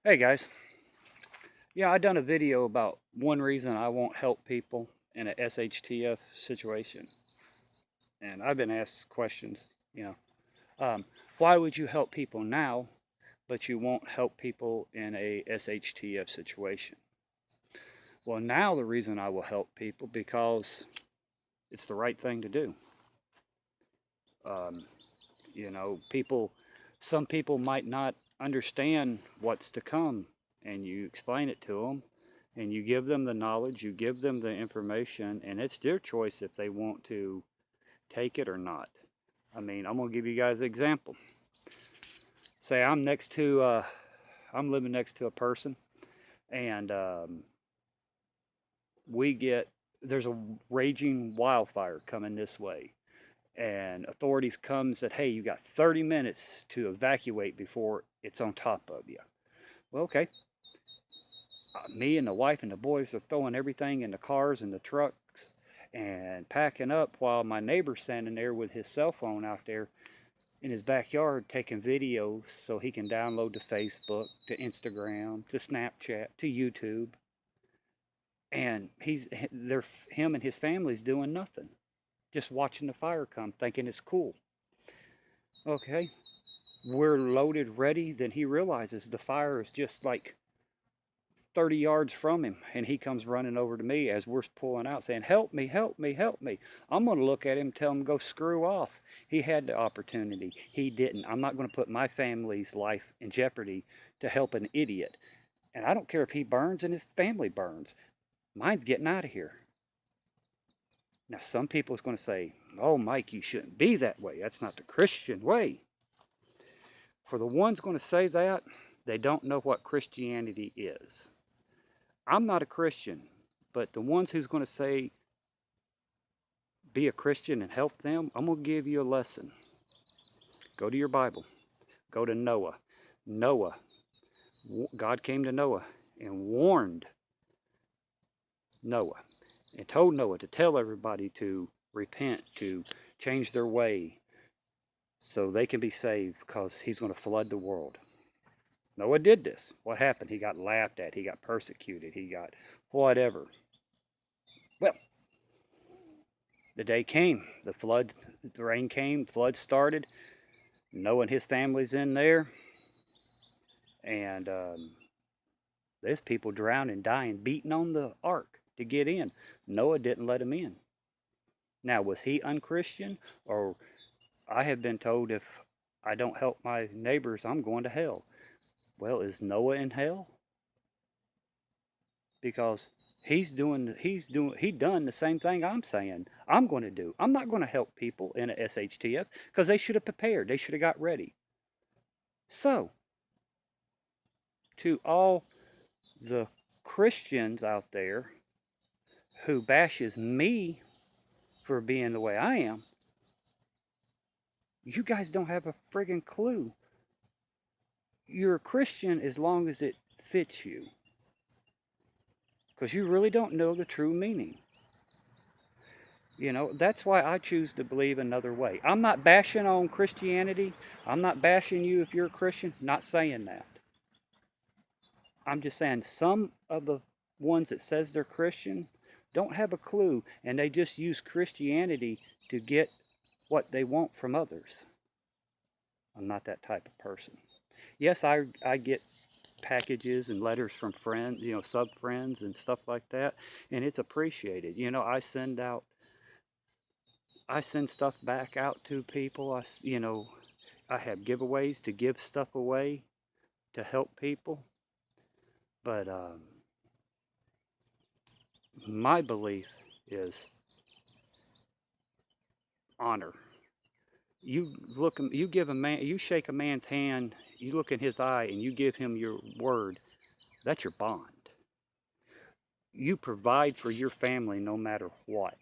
Hey guys, I done a video about one reason I won't help people in a SHTF situation, and I've been asked questions, you know, um, why would you help people now, but you won't help people in a SHTF situation? Well, now the reason I will help people because it's the right thing to do. Um, some people might not understand what's to come, and you explain it to them, and you give them the knowledge, you give them the information, and it's their choice if they want to take it or not. I mean, I'm gonna give you guys an example. Say I'm living next to a person, and we get there's a raging wildfire coming this way, and authorities come and said, "Hey, you got 30 minutes to evacuate before it's on top of you." Well, okay. Me and the wife and the boys are throwing everything in the cars and the trucks and packing up while my neighbor's standing there with his cell phone out there in his backyard taking videos so he can download to Facebook, to Instagram, to Snapchat, to YouTube. And him and his family's doing nothing, just watching the fire come, thinking it's cool. Okay, we're loaded, ready. Then he realizes the fire is just like 30 yards from him, and he comes running over to me as we're pulling out saying, "Help me, help me, help me." I'm going to look at him and tell him, "Go screw off." He had the opportunity, he didn't. I'm not going to put my family's life in jeopardy to help an idiot. And I don't care if he burns and his family burns. Mine's getting out of here. Now some people is going to say, "Oh, Mike, you shouldn't be that way, that's not the Christian way." For the ones going to say that, they don't know what Christianity is. I'm not a Christian, but the ones who's going to say be a Christian and help them, I'm going to give you a lesson. Go to your Bible. Go to Noah. Noah, God came to Noah and warned Noah and told Noah to tell everybody to repent, to change their way so they can be saved because he's going to flood the world. Noah did this. What happened? He got laughed at. He got persecuted. He got whatever. Well, the day came. The rain came. The flood started. Noah and his family's in there. And there's people drowning, dying, beating on the ark to get in. Noah didn't let them in. Now, was he unchristian? Or I have been told if I don't help my neighbors, I'm going to hell. Well, is Noah in hell? Because he done the same thing I'm saying I'm going to do. I'm not going to help people in a SHTF because they should have prepared. They should have got ready. So, to all the Christians out there who bashes me for being the way I am, you guys don't have a friggin' clue. You're a Christian as long as it fits you, because you really don't know the true meaning. That's why I choose to believe another way. I'm not bashing on Christianity. I'm not bashing you if you're a Christian. Not saying that. I'm just saying some of the ones that says they're Christian don't have a clue, and they just use Christianity to get what they want from others. I'm not that type of person. Yes, I get packages and letters from friends, sub friends and stuff like that, and it's appreciated. I send stuff back out to people. I have giveaways to give stuff away to help people. But my belief is honor. You shake a man's hand, you look in his eye, and you give him your word. That's your bond. You provide for your family no matter what.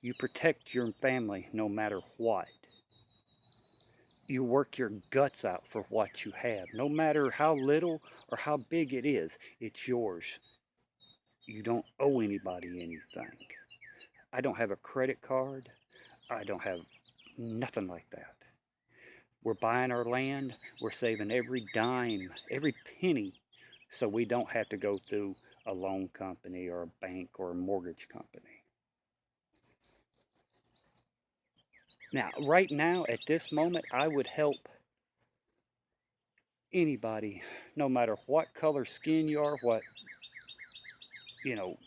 You protect your family no matter what. You work your guts out for what you have. No matter how little or how big it is, it's yours. You don't owe anybody anything. I don't have a credit card. I don't have nothing like that. We're buying our land. We're saving every dime, every penny, so we don't have to go through a loan company or a bank or a mortgage company. Now, right now, at this moment, I would help anybody, no matter what color skin you are, what,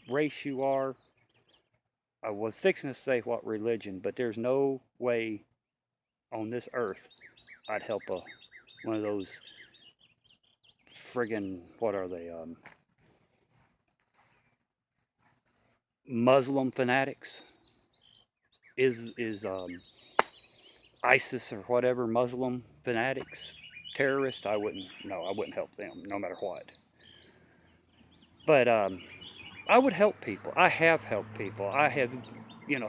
race you are. I was fixing to say what religion, but there's no way on this earth I'd help one of those friggin', what are they, Muslim fanatics. Is ISIS or whatever, Muslim fanatics, terrorists. I wouldn't, no, I wouldn't help them no matter what. But I would help people. I have helped people. I have,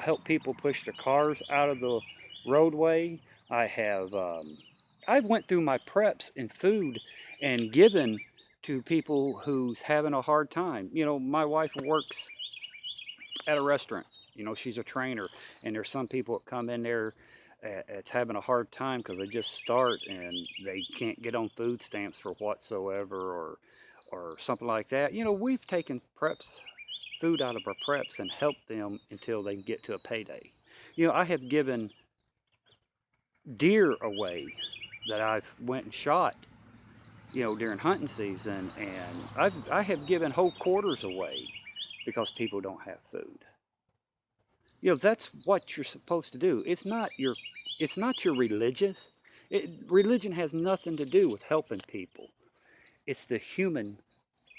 helped people push their cars out of the roadway. I've went through my preps in food and given to people who's having a hard time. My wife works at a restaurant. She's a trainer, and there's some people that come in there that's having a hard time because they just start and they can't get on food stamps for whatsoever, or something like that. We've taken food out of our preps and helped them until they get to a payday. I have given deer away that I've went and shot, during hunting season, and I have given whole quarters away because people don't have food. That's what you're supposed to do. It's not your religion has nothing to do with helping people. It's the human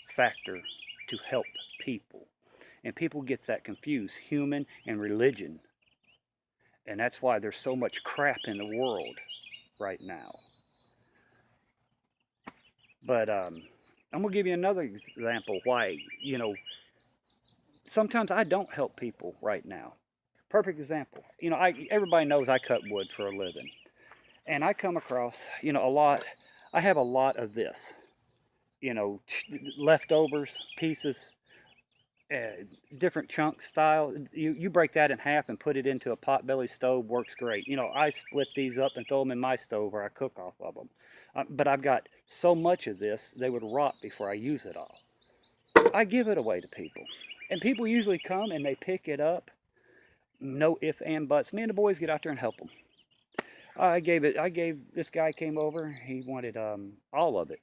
factor to help people. And people gets that confused, human and religion. And that's why there's so much crap in the world right now. But I'm going to give you another example why, sometimes I don't help people right now. Perfect example. Everybody knows I cut wood for a living. And I come across, a lot, I have a lot of this, leftovers, pieces, different chunk style. You break that in half and put it into a potbelly stove, works great. I split these up and throw them in my stove, or I cook off of them. But I've got so much of this, they would rot before I use it all. I give it away to people. And people usually come and they pick it up. No ifs and buts. Me and the boys get out there and help them. This guy came over, he wanted all of it.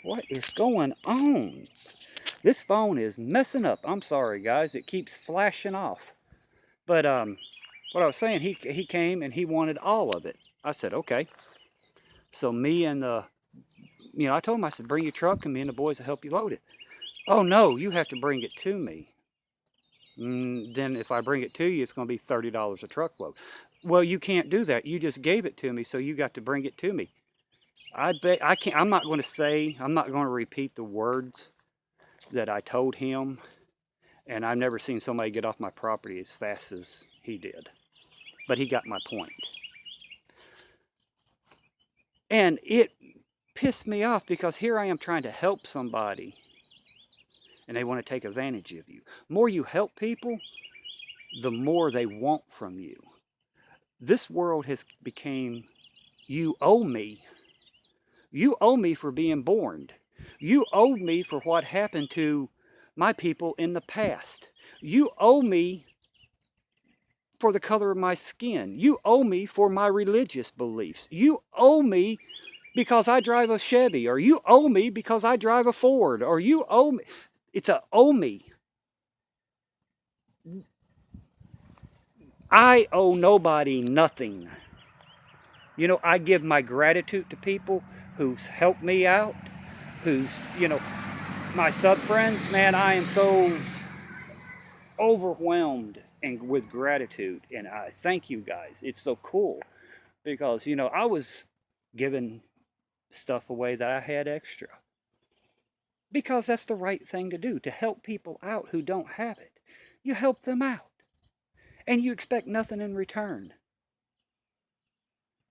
What is going on? This phone is messing up. I'm sorry, guys. It keeps flashing off. But what I was saying, he came and he wanted all of it. I said, okay. So me and I told him, I said, bring your truck and me and the boys will help you load it. Oh, no, you have to bring it to me. Then if I bring it to you, it's going to be $30 a truckload. Well, you can't do that. You just gave it to me, so you got to bring it to me. I bet I can't. I'm not going to repeat the words that I told him. And I've never seen somebody get off my property as fast as he did. But he got my point. And it pissed me off because here I am trying to help somebody and they want to take advantage of you. The more you help people, the more they want from you. This world has become, you owe me. You owe me for being born. You owe me for what happened to my people in the past. You owe me for the color of my skin. You owe me for my religious beliefs. You owe me because I drive a Chevy, or you owe me because I drive a Ford, or you owe me. It's a owe me. I owe nobody nothing. I give my gratitude to people who's helped me out, who's, my sub-friends. Man, I am so overwhelmed and with gratitude, and I thank you guys. It's so cool because, I was giving stuff away that I had extra because that's the right thing to do, to help people out who don't have it. You help them out and you expect nothing in return.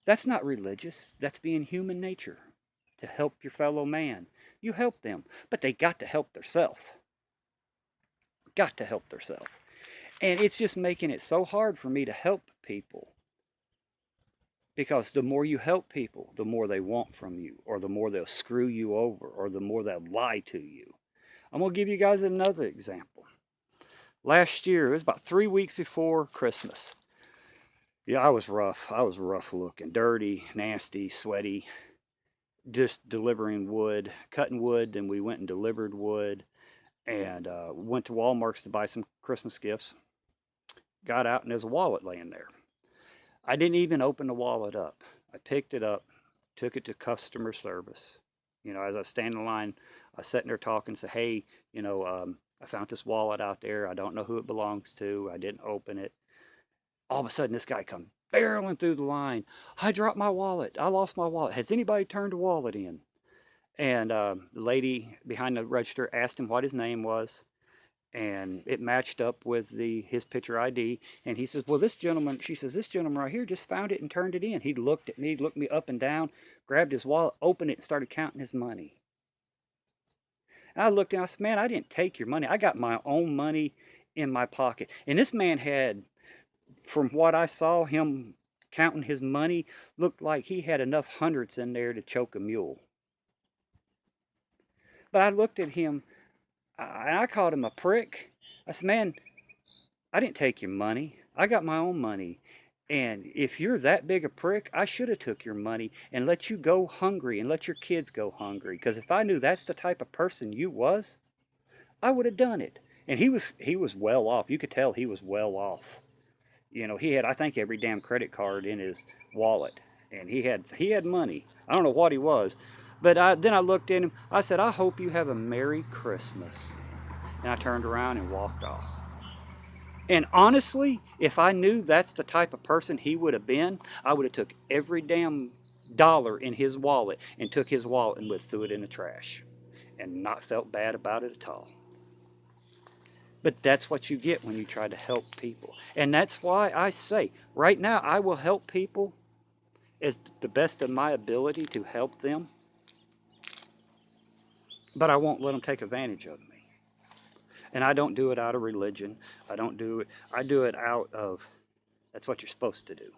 That's not religious. That's being human nature, to help your fellow man. You help them, but they got to help themselves. Got to help themselves. And it's just making it so hard for me to help people Because the more you help people, the more they want from you, or the more they'll screw you over, or the more they'll lie to you. I'm going to give you guys another example. Last year, it was about 3 weeks before Christmas. Yeah, I was rough. I was rough looking, dirty, nasty, sweaty, just delivering wood, cutting wood. Then we went and delivered wood and went to Walmart's to buy some Christmas gifts. Got out and there's a wallet laying there. I didn't even open the wallet up. I picked it up, took it to customer service. As I stand in line, I was sitting there talking, say, hey, I found this wallet out there. I don't know who it belongs to. I didn't open it. All of a sudden, this guy comes barreling through the line. I dropped my wallet. I lost my wallet. Has anybody turned the wallet in? And the lady behind the register asked him what his name was. And it matched up with his picture ID. And he says, well, she says, this gentleman right here just found it and turned it in. He looked at me, looked me up and down, grabbed his wallet, opened it, and started counting his money. And I looked and I said, man, I didn't take your money. I got my own money in my pocket. And this man had, from what I saw him counting his money, looked like he had enough hundreds in there to choke a mule. But I looked at him and I called him a prick. I said, man, I didn't take your money. I got my own money. And if you're that big a prick, I should have took your money and let you go hungry and let your kids go hungry. Because if I knew that's the type of person you was, I would have done it. And he was well off. You could tell he was well off. He had, I think, every damn credit card in his wallet. And he had money. I don't know what he was. But then I looked at him. I said, I hope you have a Merry Christmas. And I turned around and walked off. And honestly, if I knew that's the type of person he would have been, I would have took every damn dollar in his wallet and took his wallet and threw it in the trash. And not felt bad about it at all. But that's what you get when you try to help people. And that's why I say, right now, I will help people as the best of my ability to help them. But I won't let them take advantage of me. And I don't do it out of religion. I do it out of, that's what you're supposed to do.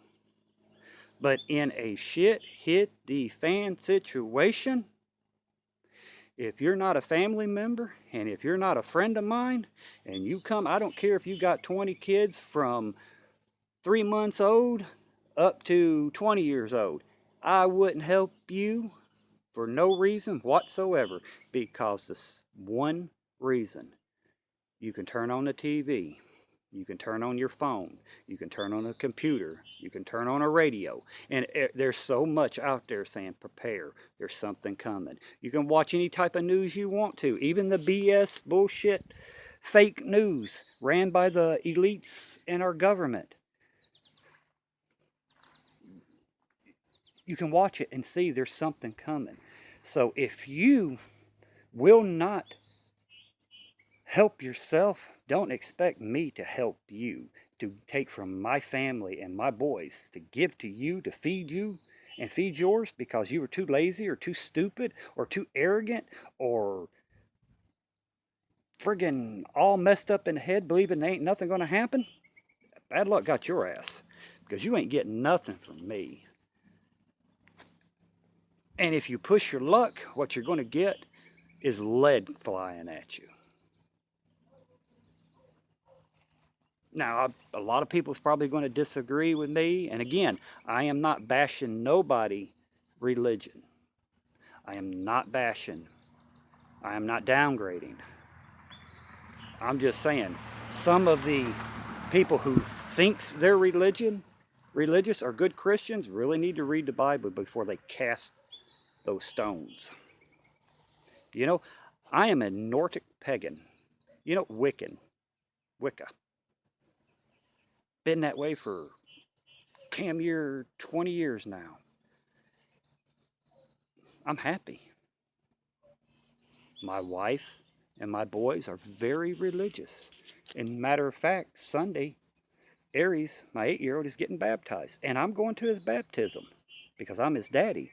But in a shit hit the fan situation, if you're not a family member and if you're not a friend of mine and you come, I don't care if you got 20 kids from 3 months old up to 20 years old, I wouldn't help you for no reason whatsoever, because this one reason. You can turn on the TV, you can turn on your phone, you can turn on a computer, you can turn on a radio, and there's so much out there saying prepare, there's something coming. You can watch any type of news you want to, even the BS bullshit fake news ran by the elites in our government. You can watch it and see there's something coming. So if you will not help yourself, don't expect me to help you, to take from my family and my boys, to give to you, to feed you and feed yours because you were too lazy or too stupid or too arrogant or friggin' all messed up in the head believing there ain't nothing going to happen. Bad luck got your ass, because you ain't getting nothing from me. And if you push your luck, what you're going to get is lead flying at you. Now, a lot of people is probably going to disagree with me. And again, I am not bashing nobody religion. I am not bashing. I am not downgrading. I'm just saying, some of the people who thinks they're religious or good Christians really need to read the Bible before they cast those stones. I am a Nordic pagan. Wicca. Been that way for 20 years now. I'm happy. My wife and my boys are very religious. And matter of fact, Sunday, Aries, my 8-year-old, is getting baptized. And I'm going to his baptism because I'm his daddy.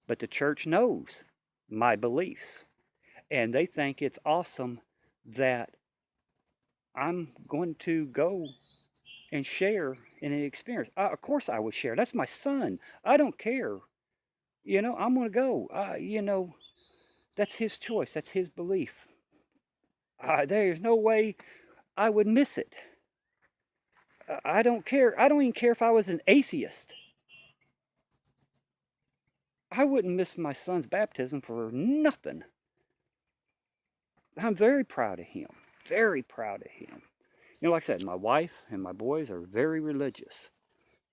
But the church knows my beliefs. And they think it's awesome that I'm going to go and share in an experience. Of course I would share. That's my son. I don't care. I'm going to go. That's his choice. That's his belief. There's no way I would miss it. I don't care. I don't even care if I was an atheist. I wouldn't miss my son's baptism for nothing. I'm very proud of him. Very proud of him. Like I said, my wife and my boys are very religious.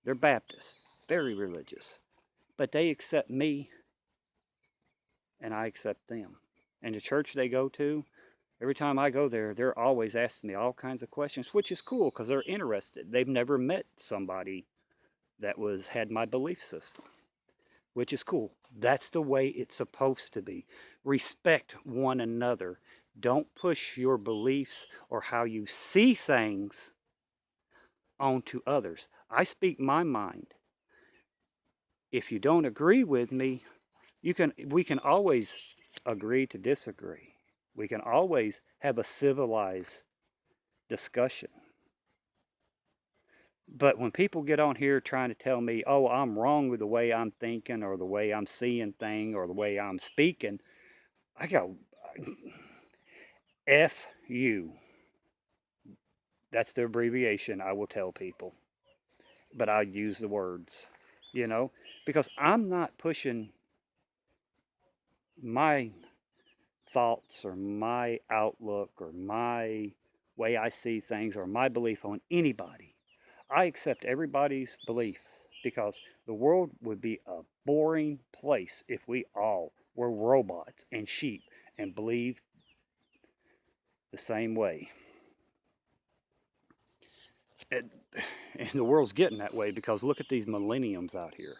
They're Baptists, very religious. But they accept me and I accept them. And the church they go to, every time I go there, they're always asking me all kinds of questions, which is cool because they're interested. They've never met somebody that had my belief system, which is cool. That's the way it's supposed to be. Respect one another. Don't push your beliefs or how you see things onto others. I speak my mind. If you don't agree with me, we can always agree to disagree. We can always have a civilized discussion. But when people get on here trying to tell me, oh, I'm wrong with the way I'm thinking or the way I'm seeing things or the way I'm speaking, I go, F you. That's the abbreviation I will tell people. But I use the words, because I'm not pushing my thoughts or my outlook or my way I see things or my belief on anybody. I accept everybody's belief because the world would be a boring place if we all were robots and sheep and believed the same way. And the world's getting that way because look at these millenniums out here.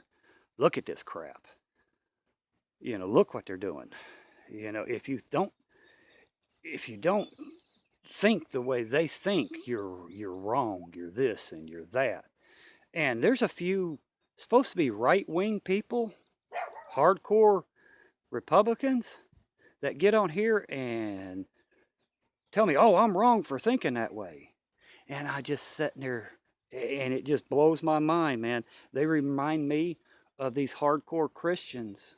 Look at this crap. Look what they're doing. If you don't think the way they think, you're wrong. You're this and you're that. And there's a few supposed to be right-wing people, hardcore Republicans, that get on here and tell me, oh, I'm wrong for thinking that way. And I just sitting there, and it just blows my mind, man. They remind me of these hardcore Christians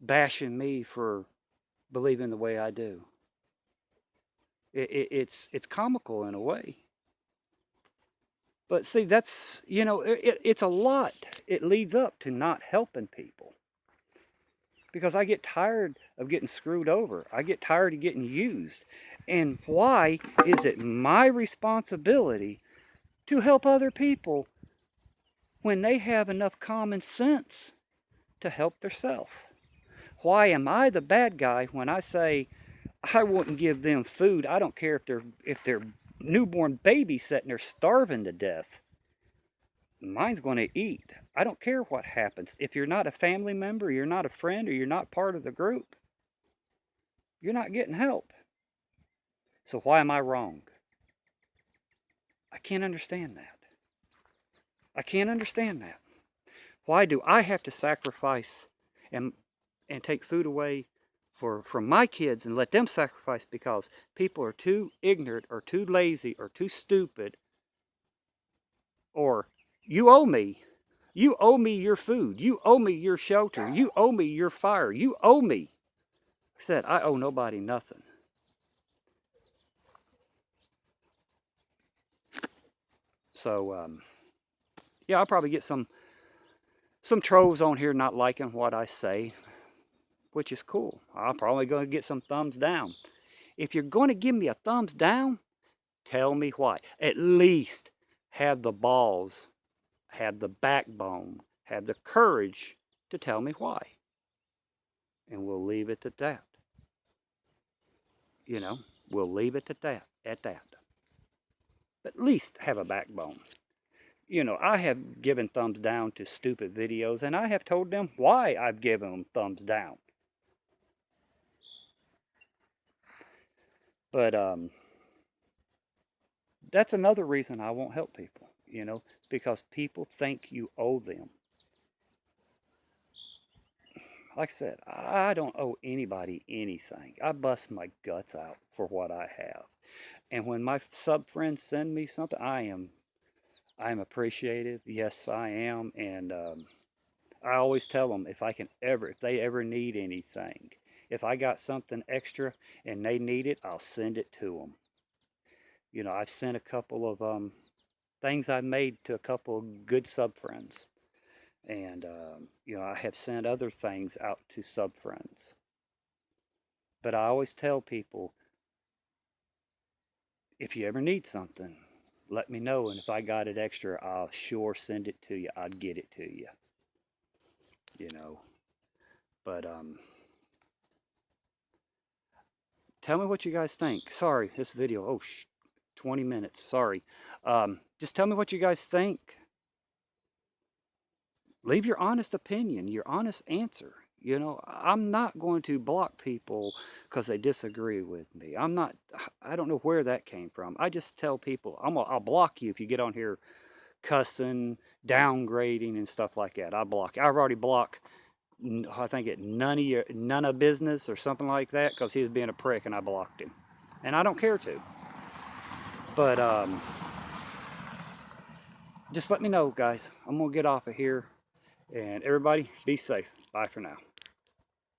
bashing me for believing the way I do. It's comical in a way. But see, that's, it's a lot. It leads up to not helping people. Because I get tired of getting screwed over. I get tired of getting used. And why is it my responsibility to help other people when they have enough common sense to help themselves? Why am I the bad guy when I say I wouldn't give them food? I don't care if they're newborn baby sitting there starving to death. Mine's going to eat. I don't care what happens. If you're not a family member, you're not a friend, or you're not part of the group, you're not getting help. So why am I wrong? I can't understand that. I can't understand that. Why do I have to sacrifice and take food away from my kids and let them sacrifice because people are too ignorant or too lazy or too stupid, or you owe me. You owe me your food. You owe me your shelter. You owe me your fire. You owe me. I said, I owe nobody nothing. So, yeah, I'll probably get some trolls on here not liking what I say, which is cool. I'm probably going to get some thumbs down. If you're going to give me a thumbs down, tell me why. At least have the balls, have the backbone, have the courage to tell me why. And we'll leave it at that. We'll leave it at that. But at least have a backbone. I have given thumbs down to stupid videos, and I have told them why I've given them thumbs down. But that's another reason I won't help people, because people think you owe them. Like I said, I don't owe anybody anything. I bust my guts out for what I have. And when my sub friends send me something, I am I'm appreciative. Yes, I am. And I always tell them if they ever need anything, if I got something extra and they need it, I'll send it to them. You know, I've sent a couple of things I made to a couple of good sub friends. And, you know, I have sent other things out to sub friends. But I always tell people, if you ever need something, let me know. And if I got it extra, I'll sure send it to you. I'd get it to you, you know. But tell me what you guys think. Sorry, this video, 20 minutes, sorry. Just tell me what you guys think. Leave your honest opinion, your honest answer. You know, I'm not going to block people because they disagree with me. I don't know where that came from. I just tell people, I'll block you if you get on here cussing, downgrading, and stuff like that. I block. I've already blocked, I think none of business or something like that because he was being a prick and I blocked him. And I don't care to. But just let me know, guys. I'm going to get off of here. And everybody, be safe. Bye for now.